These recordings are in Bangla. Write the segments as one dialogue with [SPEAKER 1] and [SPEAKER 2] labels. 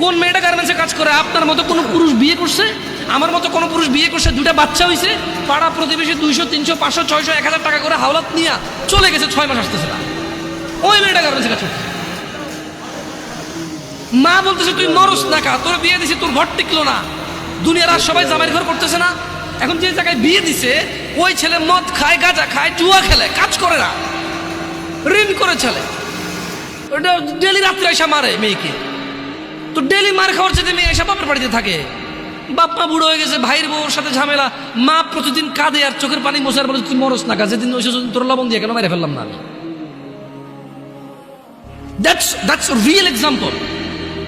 [SPEAKER 1] কোন মেয়েটা গার্মেন্টসে কাজ করে? আপনার মতো কোনো পুরুষ বিয়ে করছে? আমার মতো কোনো পুরুষ বিয়ে করছে, দুটা বাচ্চা হয়েছে, পাড়া প্রতিবেশী 200 300 500 600 1000 টাকা করে হাওলাত নিয়ে চলে গেছে, 6 মাস আসতেছে না, ওই মেয়েটা গার্মেন্টসে কাজ করছে। মা বলতেছে তুই মরস না কা, তোর বিয়ে দিছে, তোর ঘর টিকলো না, দুনিয়ার আর সবাই জামাইয়ের ঘর করতেছে না। এখন যে জায়গায় বিয়ে দিছে ওই ছেলে মদ খায়, গাঁজা খায়, জুয়া খেলে, কাজ করে না, ঋণ করে ছেলে, ওটা ডেলি রাত্রে এসে মারে মেয়েকে। তো ডেলি মার খাওয়ার চেয়ে মেয়ে এসে বাপের বাড়িতে থাকে, বাপ মা বুড়ো হয়ে গেছে, ভাইয়ের বউর সাথে ঝামেলা, মা প্রতিদিন কাঁদে আর চোখের পানি মোছার বলে তুই মরস না কা, যেদিন ওই তোর লবণ দিয়ে কেন মেরে ফেললাম না আমি। That's a real example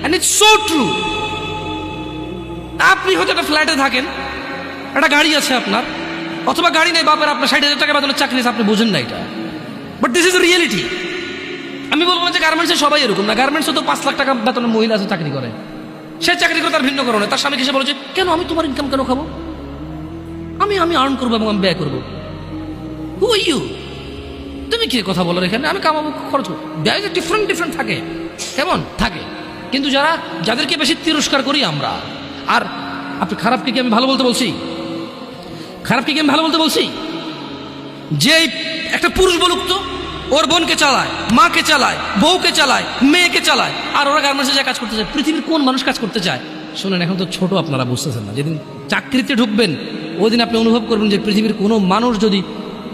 [SPEAKER 1] and it's so true. আপনি হয়তো একটা ফ্ল্যাটে থাকেন, একটা গাড়ি আছে আপনার, অথবা গাড়ি নেই, বাপের আপনার 60,000 টাকা বেতনের চাকরি আছে, আপনি বোঝেন না এটা, বাট দিস ইজ রিয়েলিটি। আমি বলবো না যে গার্মেন্টসে সবাই এরকম না, গার্মেন্টসে তো 5 লাখ টাকা বেতনের মহিলা আছে চাকরি করে, সে চাকরি করে তার ভিন্ন কারণে, তার স্বামীকে এসে বলেছে কেন আমি তোমার ইনকাম কেন খাবো, আমি আর্ন করবো এবং আমি ব্যয় করবো। হু আর ইউ? তুমি কি কথা বলার এখানে? আমি কামাবো, খরচ করবো, ব্যয় ডিফারেন্ট থাকে, কেমন থাকে। কিন্তু যাদেরকে বেশি তিরস্কার করি আমরা, আর আপনি খারাপকে কি আমি ভালো বলতে বলছি? খারাপকে কি আমি ভালো বলতে বলছি? যে একটা পুরুষ বলুক তো, ওর বোনকে চালায়, মাকে চালায়, বউকে চালায়, মেয়েকে চালায়, আর ওরা গার্মেন্টসে যা কাজ করতে চায়। পৃথিবীর কোন মানুষ কাজ করতে চায়? শোনেন, এখন তো ছোট, আপনারা বুঝতেছেন না, যেদিন চাকরিতে ঢুকবেন ওই দিন আপনি অনুভব করবেন যে পৃথিবীর কোনো মানুষ যদি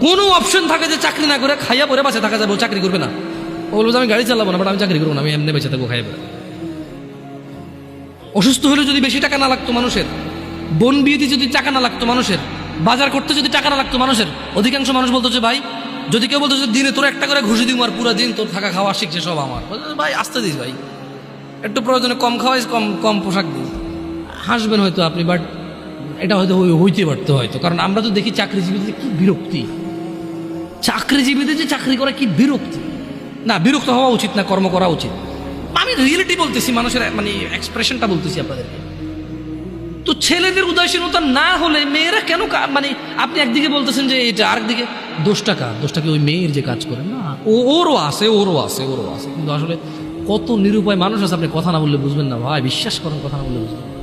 [SPEAKER 1] কোনো অপশন থাকে যে চাকরি না করে খাইয়া পরে বাঁচে থাকা যাবে, ও চাকরি করবে না। ও বলবো যে আমি গাড়ি চালাবো না, বাট আমি চাকরি করবো না, আমি এমনি বেঁচে থাকবো খাইয়া পরে। অসুস্থ হলে যদি বেশি টাকা না লাগতো মানুষের, বোন বিয়েতে যদি টাকা না লাগতো মানুষের, বাজার করতে যদি টাকা না লাগতো মানুষের, অধিকাংশ মানুষ বলতো যে ভাই, যদি কেউ বলতো যে দিনে তোর একটা করে ঘুষি দিব আর পুরো দিন তোর থাকা খাওয়া শিখছে সব আমার, ভাই আসতে দিস ভাই, একটু প্রয়োজনে কম খাওয়াইস, কম পোশাক দিস, হাসবেন হয়তো আপনি, বাট এটা হয়তো হইতে পারতো হয়তো। কারণ আমরা তো দেখি চাকরিজীবীদের কি বিরক্তি, চাকরিজীবীদের যে চাকরি করা কি বিরক্তি। না, বিরক্ত হওয়া উচিত না, কর্ম করা উচিত। আমি রিয়েলিটি বলতেছি, মানুষের মানে এক্সপ্রেশনটা বলতেছি আপনাদেরকে। তো ছেলেদের উদাসীনতা না হলে মেয়েরা কেন মানে আপনি একদিকে বলতেছেন যে এটা, আরেকদিকে দোষটাকে ওই মেয়ের যে কাজ করে না, ওরও আছে। কিন্তু আসলে কত নিরুপায় মানুষ আছে, আপনি কথা না বললে বুঝবেন না ভাই, বিশ্বাস করেন, কথা না বললে বুঝবেন না।